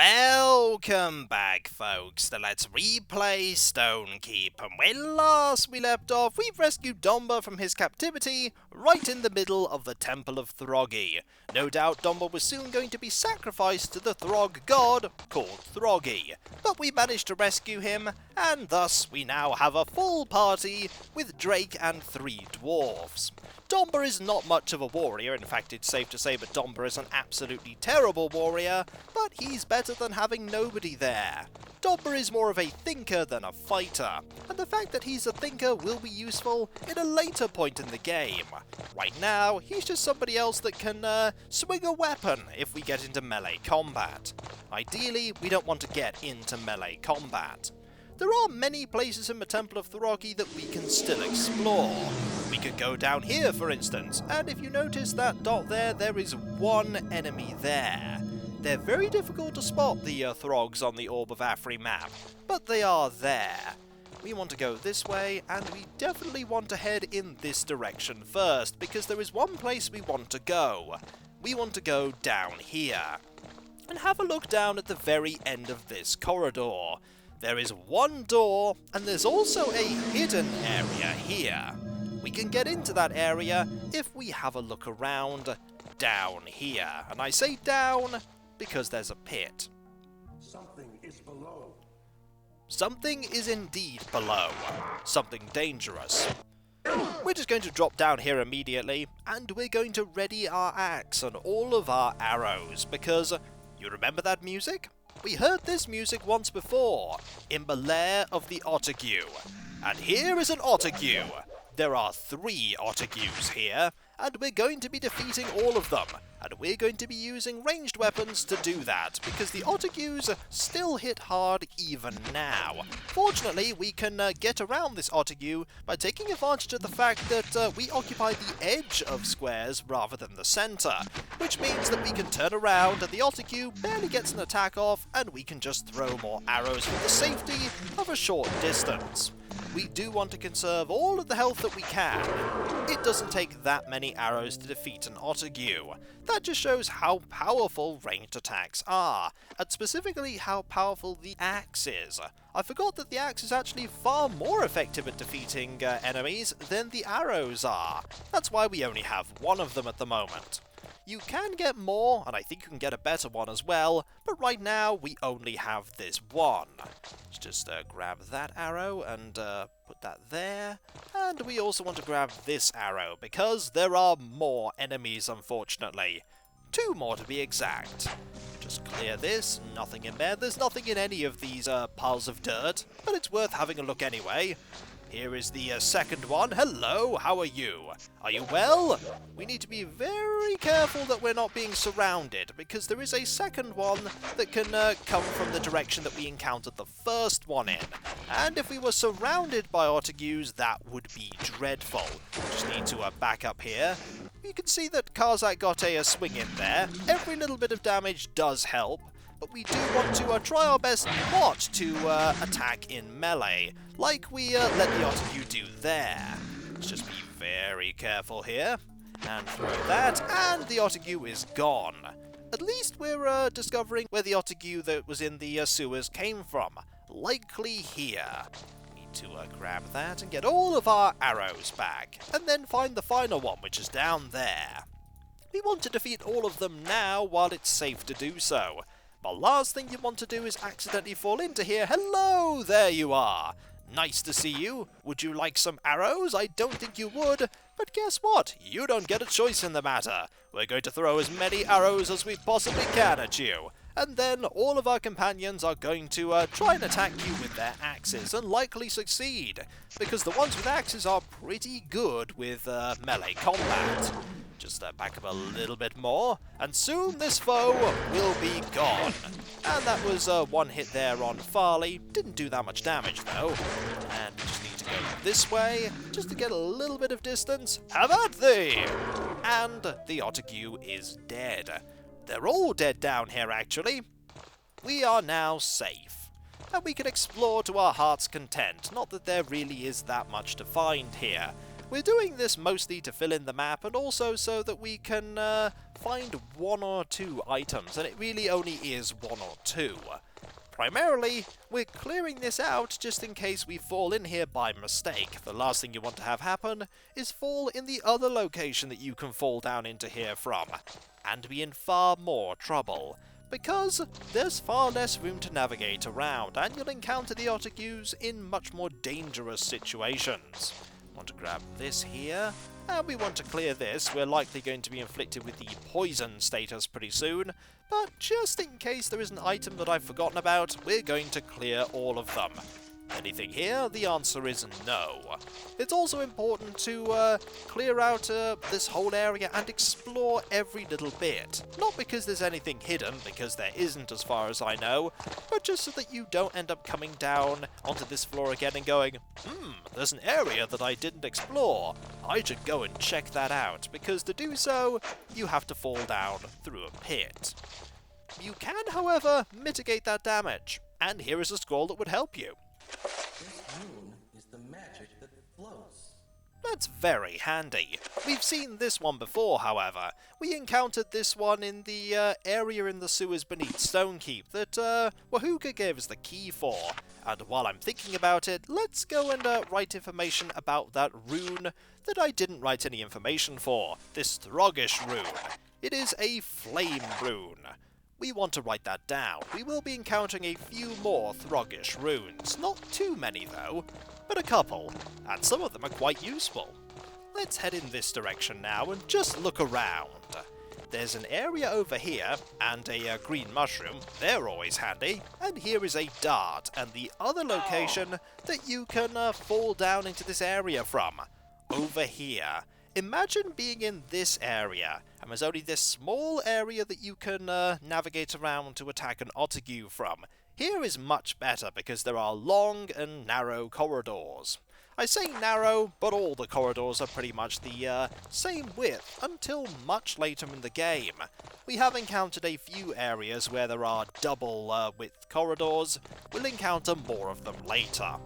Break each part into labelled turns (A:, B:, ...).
A: Welcome back, folks, to Let's Replay Stonekeep, and when last we left off, we've rescued Domba from his captivity right in the middle of the Temple of Throggi. No doubt Domba was soon going to be sacrificed to the Throggi Guard called Throggi, but we managed to rescue him, and thus we now have a full party with Drake and 3 dwarves. Domba is not much of a warrior. In fact, it's safe to say that Domba is an absolutely terrible warrior, but he's better than having nobody there. Domba is more of a thinker than a fighter, and the fact that he's a thinker will be useful in a later point in the game. Right now, he's just somebody else that can swing a weapon if we get into melee combat. Ideally, we don't want to get into melee combat. There are many places in the Temple of Throggi that we can still explore. We could go down here, for instance, and if you notice that dot there is one enemy there. They're very difficult to spot, the Throgs on the Orb of Afri map, but they are there. We want to go this way, and we definitely want to head in this direction first, because there is one place we want to go. We want to go down here. And have a look down at the very end of this corridor. There is one door, and there's also a hidden area here. We can get into that area if we have a look around down here. And I say down because there's a pit.
B: Something is below.
A: Something is indeed below. Something dangerous. We're just going to drop down here immediately, and we're going to ready our axe and all of our arrows, because you remember that music? We heard this music once before, in the lair of the Ottergue. And here is an Ottergue. There are 3 Ottergues here, and we're going to be defeating all of them. And we're going to be using ranged weapons to do that, because the Ottergues still hit hard even now. Fortunately, we can get around this Ottergue by taking advantage of the fact that we occupy the edge of squares rather than the centre, which means that we can turn around and the Ottergue barely gets an attack off, and we can just throw more arrows for the safety of a short distance. We do want to conserve all of the health that we can. It doesn't take that many arrows to defeat an Ottergue. That just shows how powerful ranged attacks are, and specifically how powerful the axe is. I forgot that the axe is actually far more effective at defeating enemies than the arrows are. That's why we only have one of them at the moment. You can get more, and I think you can get a better one as well, but right now we only have this one. Let's just grab that arrow and put that there. And we also want to grab this arrow, because there are more enemies, unfortunately. 2 more to be exact. Just clear this, nothing in there. There's nothing in any of these piles of dirt, but it's worth having a look anyway. Here is the second one. Hello, how are you? Are you well? We need to be very careful that we're not being surrounded, because there is a second one that can come from the direction that we encountered the first one in. And if we were surrounded by Ottergues, that would be dreadful. Just need to back up here. You can see that Karzak got a swing in there. Every little bit of damage does help, but we do want to try our best not to attack in melee, like we let the Ottergue do there. Let's just be very careful here, and throw that, and the Ottergue is gone. At least we're discovering where the Ottergue that was in the sewers came from. Likely here. Need to grab that and get all of our arrows back, and then find the final one, which is down there. We want to defeat all of them now while it's safe to do so. The last thing you want to do is accidentally fall into here. Hello, there you are. Nice to see you. Would you like some arrows? I don't think you would, but guess what? You don't get a choice in the matter. We're going to throw as many arrows as we possibly can at you, and then all of our companions are going to try and attack you with their axes, and likely succeed, because the ones with axes are pretty good with melee combat. Just back up a little bit more, and soon this foe will be gone. And that was one hit there on Farley. Didn't do that much damage though. And we just need to go this way, just to get a little bit of distance. Have at thee! And the Ottergue is dead. They're all dead down here, actually. We are now safe, and we can explore to our heart's content. Not that there really is that much to find here. We're doing this mostly to fill in the map and also so that we can find one or two items, and it really only is one or two. Primarily, we're clearing this out just in case we fall in here by mistake. The last thing you want to have happen is fall in the other location that you can fall down into here from, and be in far more trouble, because there's far less room to navigate around, and you'll encounter the Otakus in much more dangerous situations. Want to grab this here, and we want to clear this. We're likely going to be inflicted with the poison status pretty soon, but just in case there is an item that I've forgotten about, we're going to clear all of them. Anything here? The answer is no. It's also important to clear out this whole area and explore every little bit. Not because there's anything hidden, because there isn't as far as I know, but just so that you don't end up coming down onto this floor again and going, there's an area that I didn't explore. I should go and check that out, because to do so, you have to fall down through a pit. You can, however, mitigate that damage, and here is a scroll that would help you.
B: This rune is the magic that floats.
A: That's very handy. We've seen this one before, however. We encountered this one in the area in the sewers beneath Stonekeep that Wahuka gave us the key for. And while I'm thinking about it, let's go and write information about that rune that I didn't write any information for. This Throggish rune. It is a flame rune. We want to write that down. We will be encountering a few more Throggish runes. Not too many though, but a couple, and some of them are quite useful. Let's head in this direction now and just look around. There's an area over here, and a green mushroom, they're always handy, and here is a dart, and the other location that you can fall down into this area from. Over here. Imagine being in this area, and there's only this small area that you can navigate around to attack an Otaku from. Here is much better because there are long and narrow corridors. I say narrow, but all the corridors are pretty much the same width until much later in the game. We have encountered a few areas where there are double width corridors. We'll encounter more of them later.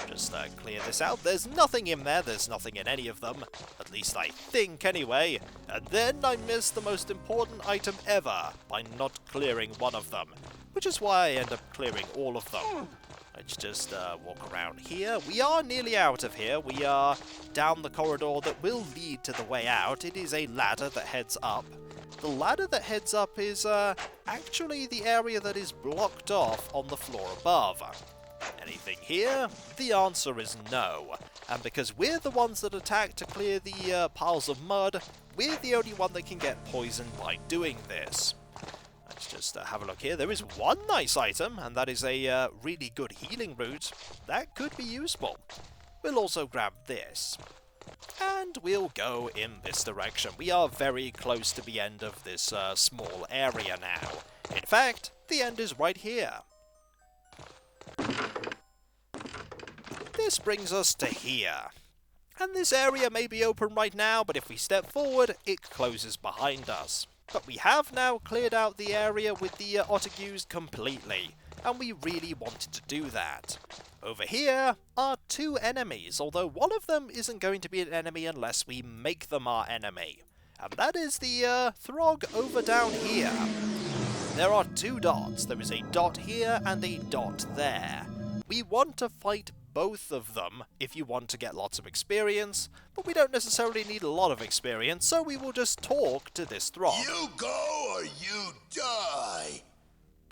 A: Just clear this out. There's nothing in there. There's nothing in any of them. At least I think, anyway. And then I missed the most important item ever by not clearing one of them, which is why I end up clearing all of them. Let's just walk around here. We are nearly out of here. We are down the corridor that will lead to the way out. It is a ladder that heads up. The ladder that heads up is actually the area that is blocked off on the floor above. Anything here? The answer is no. And because we're the ones that attack to clear the piles of mud, we're the only one that can get poisoned by doing this. Let's just have a look here. There is one nice item, and that is a really good healing root. That could be useful. We'll also grab this. And we'll go in this direction. We are very close to the end of this small area now. In fact, the end is right here. This brings us to here. And this area may be open right now, but if we step forward, it closes behind us. But we have now cleared out the area with the Otakus completely, and we really wanted to do that. Over here are two enemies, although one of them isn't going to be an enemy unless we make them our enemy. And that is the Throg over down here. There are two dots. There is a dot here and a dot there. We want to fight both of them if you want to get lots of experience, but we don't necessarily need a lot of experience, so we will just talk to this Throg.
C: You go or you die!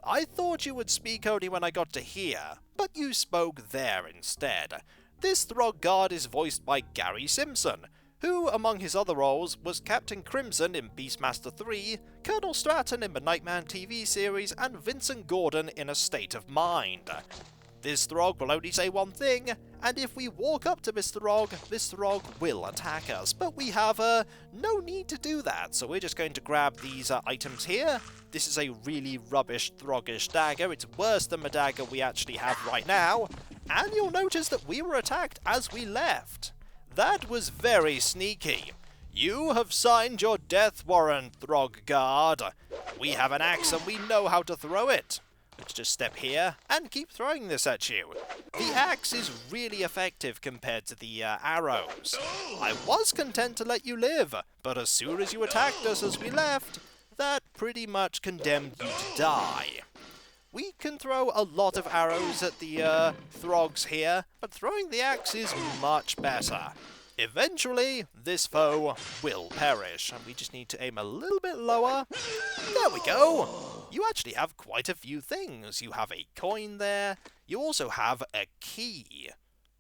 A: I thought you would speak only when I got to here, but you spoke there instead. This Throggi Guard is voiced by Gary Simpson, who, among his other roles, was Captain Crimson in Beastmaster 3, Colonel Stratton in the Nightman TV series, and Vincent Gordon in A State of Mind. This Throg will only say one thing, and if we walk up to this Throg will attack us, but we have no need to do that, so we're just going to grab these items here. This is a really rubbish Throggish dagger. It's worse than the dagger we actually have right now, and you'll notice that we were attacked as we left. That was very sneaky. You have signed your death warrant, Throggi Guard. We have an axe and we know how to throw it. Let's just step here and keep throwing this at you. The axe is really effective compared to the arrows. I was content to let you live, but as soon as you attacked us as we left, that pretty much condemned you to die. We can throw a lot of arrows at the Throgs here, but throwing the axe is much better. Eventually, this foe will perish, and we just need to aim a little bit lower. There we go! You actually have quite a few things. You have a coin there. You also have a key.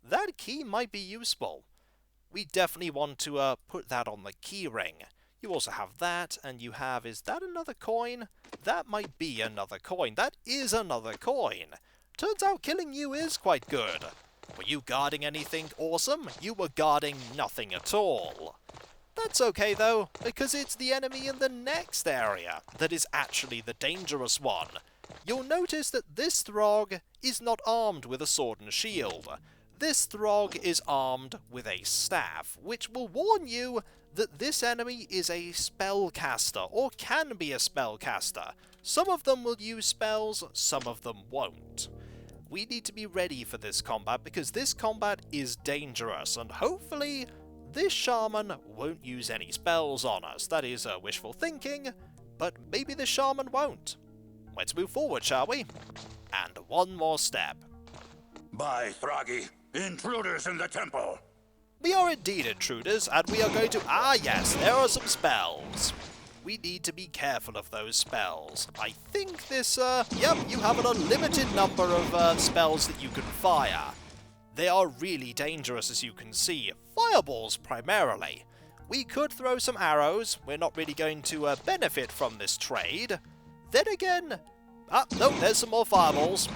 A: That key might be useful. We definitely want to put that on the key ring. You also have that, and you have... Is that another coin? That might be another coin. That is another coin. Turns out killing you is quite good. Were you guarding anything awesome? You were guarding nothing at all. That's okay though, because it's the enemy in the next area that is actually the dangerous one. You'll notice that this Throg is not armed with a sword and shield. This Throg is armed with a staff, which will warn you that this enemy is a spellcaster, or can be a spellcaster. Some of them will use spells, some of them won't. We need to be ready for this combat, because this combat is dangerous, and hopefully this Shaman won't use any spells on us. That is wishful thinking, but maybe the Shaman won't. Let's move forward, shall we? And one more step.
C: By Throggi, intruders in the temple.
A: We are indeed intruders, and we are going to... Ah yes, there are some spells. We need to be careful of those spells. I think this, yep, you have an unlimited number of spells that you can fire. They are really dangerous, as you can see. Fireballs, primarily. We could throw some arrows. We're not really going to benefit from this trade. Then again... Ah, no, there's some more fireballs.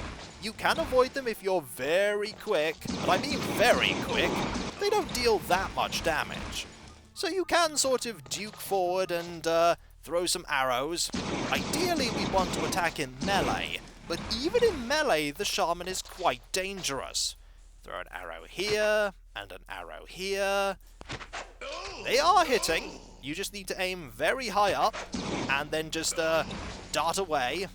A: You can avoid them if you're very quick, and I mean very quick. They don't deal that much damage. So you can sort of duke forward and throw some arrows. Ideally, we want to attack in melee, but even in melee, the Shaman is quite dangerous. Throw an arrow here, and an arrow here. They are hitting. You just need to aim very high up, and then just dart away.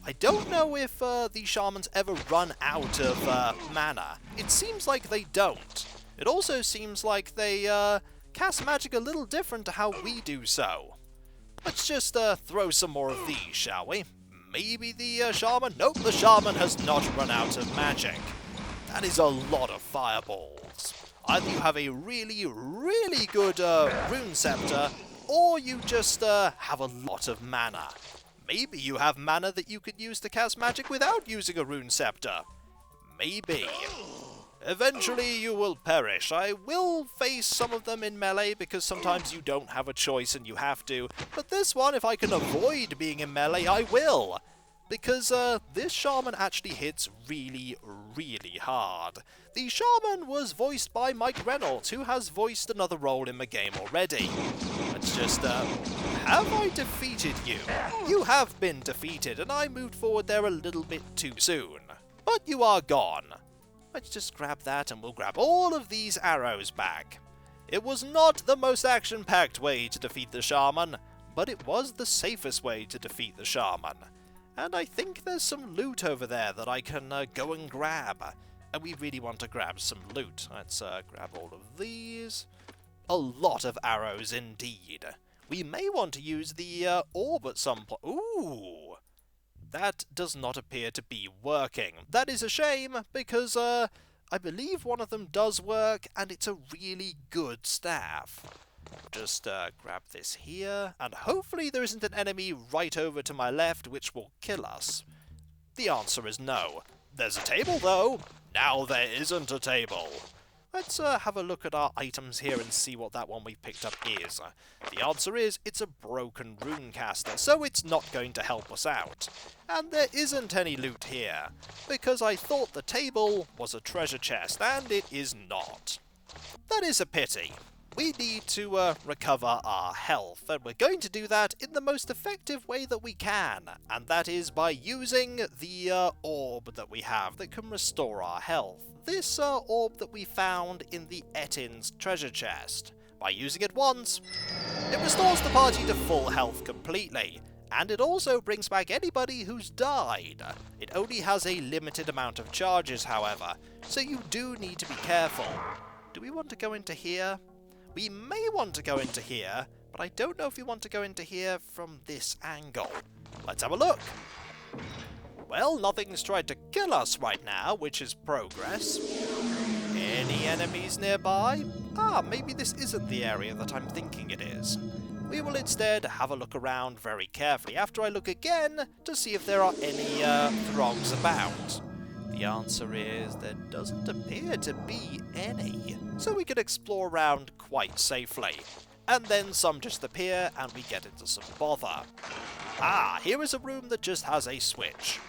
A: I don't know if the Shamans ever run out of mana. It seems like they don't. It also seems like they cast magic a little different to how we do so. Let's just throw some more of these, shall we? Maybe the Shaman... Nope, the Shaman has not run out of magic. That is a lot of fireballs. Either you have a really, really good rune scepter, or you just have a lot of mana. Maybe you have mana that you could use to cast magic without using a rune scepter. Maybe. Eventually you will perish. I will face some of them in melee because sometimes you don't have a choice and you have to. But this one, if I can avoid being in melee, I will. Because this Shaman actually hits really, really hard. The Shaman was voiced by Mike Reynolds, who has voiced another role in the game already. Let's just, have I defeated you? You have been defeated, and I moved forward there a little bit too soon. But you are gone. Let's just grab that, and we'll grab all of these arrows back. It was not the most action-packed way to defeat the Shaman, but it was the safest way to defeat the Shaman. And I think there's some loot over there that I can go and grab. And we really want to grab some loot. Let's grab all of these. A lot of arrows indeed. We may want to use the orb at some point. Ooh! That does not appear to be working. That is a shame, because I believe one of them does work, and it's a really good staff. Just grab this here, and hopefully there isn't an enemy right over to my left which will kill us. The answer is no. There's a table, though. Now there isn't a table. Let's have a look at our items here and see what that one we picked up is. The answer is, it's a broken runecaster, so it's not going to help us out. And there isn't any loot here, because I thought the table was a treasure chest, and it is not. That is a pity. We need to recover our health, and we're going to do that in the most effective way that we can, and that is by using the orb that we have that can restore our health. This orb that we found in the Etin's treasure chest. By using it once, it restores the party to full health completely, And it also brings back anybody who's died. It only has a limited amount of charges, however, so you do need to be careful. Do we want to go into here? We may want to go into here, but I don't know if we want to go into here from this angle. Let's have a look. Well, nothing's tried to kill us right now, which is progress. Any enemies nearby? Ah, maybe this isn't the area that I'm thinking it is. We will instead have a look around very carefully after I look again to see if there are any Throgs about. The answer is there doesn't appear to be any, so we can explore around quite safely. And then some just appear and we get into some bother. Ah, here is a room that just has a switch.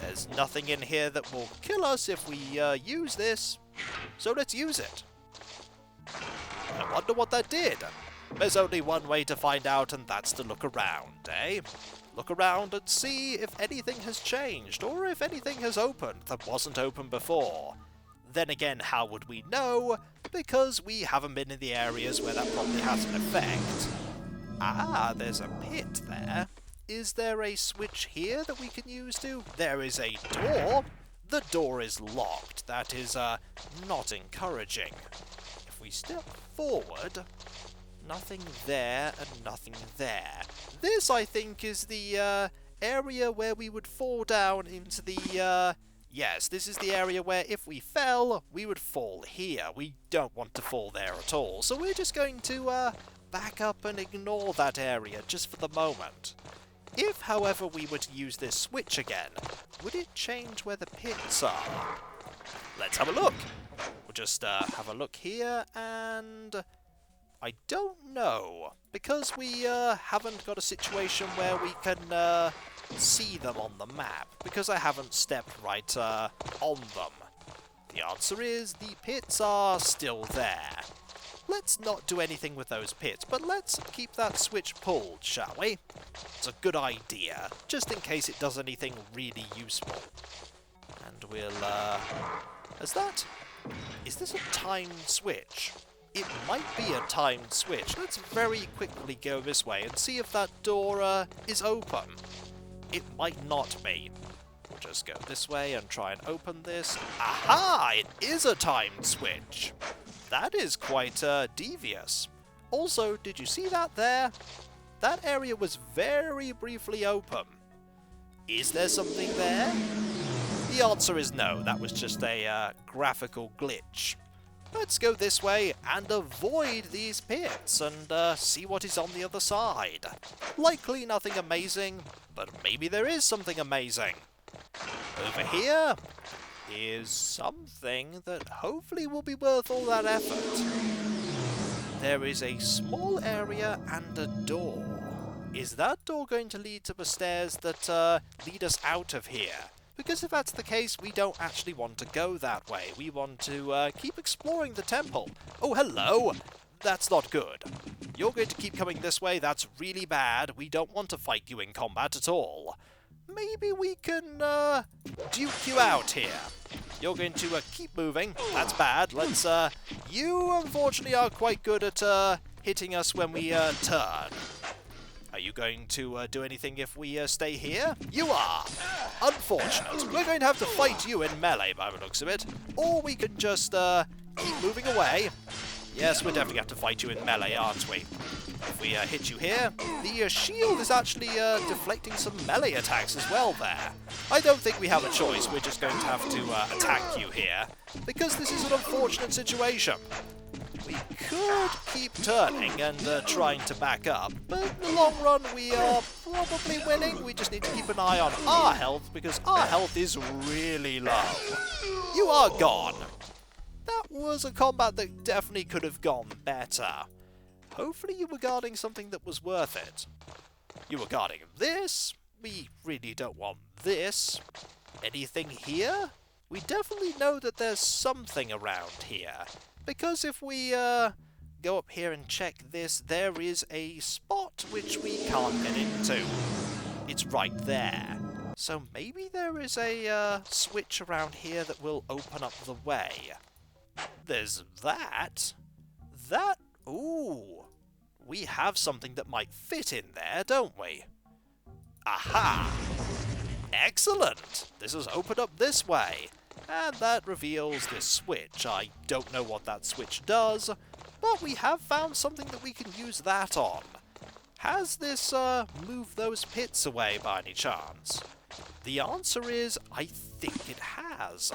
A: There's nothing in here that will kill us if we use this, so let's use it. I wonder what that did. There's only one way to find out, and that's to look around, eh? Look around and see if anything has changed, or if anything has opened that wasn't open before. Then again, how would we know? Because we haven't been in the areas where that probably has an effect. Ah, there's a pit there. Is there a switch here that we can use to? There is a door. The door is locked. That is, not encouraging. If we step forward, nothing there and nothing there. This, I think, is the, area where we would fall down into the, yes, this is the area where if we fell, we would fall here. We don't want to fall there at all. So we're just going to, back up and ignore that area just for the moment. If, however, we were to use this switch again, would it change where the pits are? Let's have a look. We'll just have a look here, and I don't know, because we haven't got a situation where we can see them on the map, because I haven't stepped right on them. The answer is the pits are still there. Let's not do anything with those pits, but let's keep that switch pulled, shall we? It's a good idea, just in case it does anything really useful. And we'll, is this a timed switch? It might be a timed switch. Let's very quickly go this way and see if that door, is open. It might not be. We'll just go this way and try and open this. Aha! It is a timed switch! That is quite devious. Also, did you see that there? That area was very briefly open. Is there something there? The answer is no, that was just a graphical glitch. Let's go this way and avoid these pits and see what is on the other side. Likely nothing amazing, but maybe there is something amazing. Over here is something that hopefully will be worth all that effort. There is a small area and a door. Is that door going to lead to the stairs that lead us out of here? Because if that's the case, we don't actually want to go that way. We want to keep exploring the temple. Oh, hello! That's not good. You're going to keep coming this way. That's really bad. We don't want to fight you in combat at all. Maybe we can duke you out here. You're going to keep moving. That's bad. Let's, you unfortunately are quite good at hitting us when we turn. Are you going to do anything if we stay here? You are! Unfortunate. We're going to have to fight you in melee by the looks of it. Or we can just keep moving away. Yes, we'll definitely have to fight you in melee, aren't we? If we hit you here, the shield is actually deflecting some melee attacks as well there. I don't think we have a choice. We're just going to have to attack you here, because this is an unfortunate situation. We could keep turning and trying to back up, but in the long run we are probably winning. We just need to keep an eye on our health, because our health is really low. You are gone. That was a combat that definitely could have gone better. Hopefully you were guarding something that was worth it. You were guarding this. We really don't want this. Anything here? We definitely know that there's something around here. Because if we go up here and check this, there is a spot which we can't get into. It's right there. So maybe there is a switch around here that will open up the way. There's that. Ooh. We have something that might fit in there, don't we? Aha! Excellent! This has opened up this way. And that reveals this switch. I don't know what that switch does, but we have found something that we can use that on. Has this moved those pits away by any chance? The answer is, I think it has.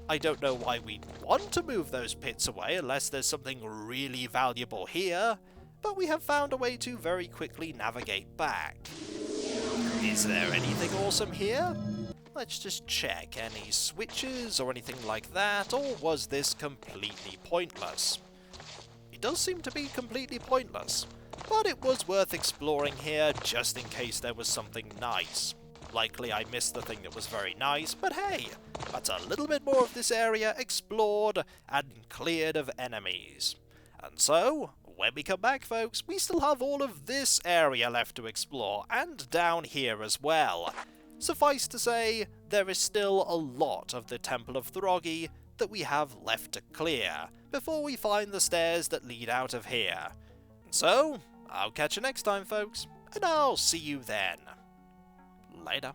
A: I don't know why we'd want to move those pits away unless there's something really valuable here, but we have found a way to very quickly navigate back. Is there anything awesome here? Let's just check. Any switches or anything like that, or was this completely pointless? It does seem to be completely pointless, but it was worth exploring here just in case there was something nice. Likely I missed the thing that was very nice, but hey, that's a little bit more of this area explored and cleared of enemies. And so, when we come back, folks, we still have all of this area left to explore, and down here as well. Suffice to say, there is still a lot of the Temple of Throggi that we have left to clear before we find the stairs that lead out of here. So, I'll catch you next time, folks, and I'll see you then. Later.